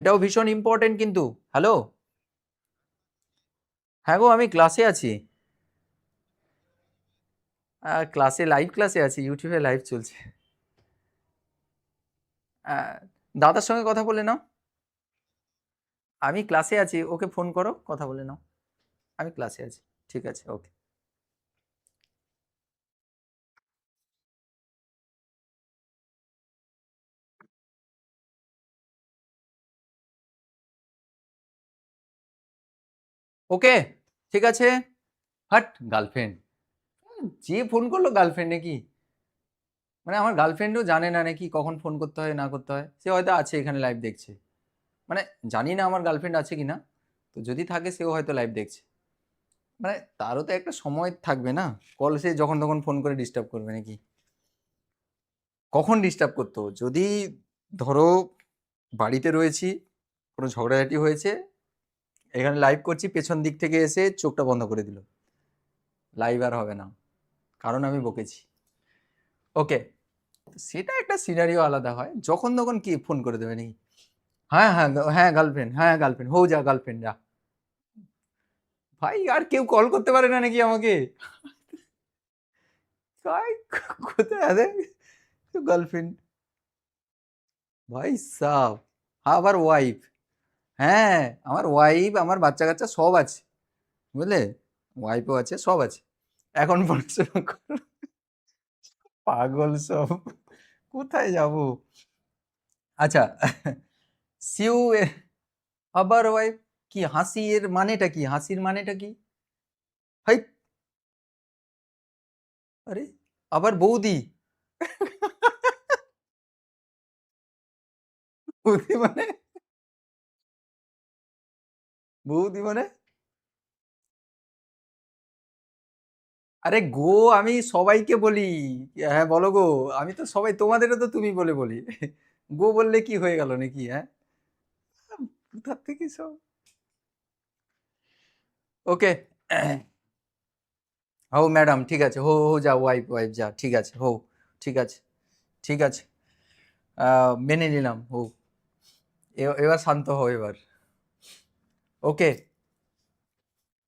এটাও ভীষণ ইম্পর্টেন্ট কিন্তু। হ্যালো, হ্যাঁ গো, আমি ক্লাসে আছি। ক্লাসে, লাইভ ক্লাসে আছি, ইউটিউবে লাইভ চলছে। আহ, দাদার সঙ্গে কথা বলে নাও। আমি ক্লাসে আছি, ওকে ফোন করো, কথা বলে নাও। আমি ক্লাসে আছি। ঠিক আছে, ওকে। ওকে, ঠিক আছে। হাট, গার্লফ্রেন্ড! যে ফোন করলো গার্লফ্রেন্ড নাকি? মানে আমার গার্লফ্রেন্ডও জানে না নাকি কখন ফোন করতে হয় না করতে হয়। সে হয়তো আছে এখানে লাইভ দেখছে। মানে জানি না আমার গার্লফ্রেন্ড আছে কিনা। তো যদি থাকে সেও হয়তো লাইভ দেখছে। মানে তারও তো একটা সময় থাকবে না। কল সে যখন তখন ফোন করে ডিস্টার্ব করবে নাকি? কখন ডিস্টার্ব করতো? যদি ধরো বাড়িতে রয়েছি, কোনো ঝগড়াঝাটি হয়েছে, এখানে লাইভ করছি, পেছন দিক থেকে এসে চোখটা বন্ধ করে দিল, লাইভ আর হবে না, কারণ আমি বকেছি। ওকে, সেটা একটা সিনারিও আলাদা হয়। যখন তখন কি ফোন করে দেবে নাকি? হ্যাঁ হ্যাঁ হ্যাঁ, গার্লফ্রেন্ড, হ্যাঁ গার্লফ্রেন্ড, হো যা গার্লফ্রেন্ড যা। ভাই আর কেউ কল করতে পারে না নাকি আমাকে? ভাই, কোথায় আছে গার্লফ্রেন্ড? ভাই সাব, আবার ওয়াইফ। হ্যাঁ, আমার ওয়াইফ, আমার বাচ্চা কাচ্চা সব আছে, বুঝলে? ওয়াইফও আছে, সব আছে। এখন পড়াশোনা করো। পাগল সব। কোথায় যাব? আচ্ছা, সিউ আবার ওয়াইফ, কি হাসি, এর মানেটা কি? হাসির মানেটা কি? হাই, আরে, আবার বৌদি। বৌদি মানে? বৌদি মানে? আরে গো, আমি সবাইকে বলি। হ্যাঁ বলো গো। আমি তো সবাই, তোমাদেরও তো তুমি বলে বলি। গো বললে কি হয়ে গেল নাকি? হ্যাঁ, কোথার থেকে সব। ওকে, হো ম্যাডাম, ঠিক আছে, হো হো যা, ওয়াইফ ওয়াইফ যা, ঠিক আছে, হো। ঠিক আছে, ঠিক আছে। মেনে নিলাম, হো। এবার শান্ত হও এবার। ওকে।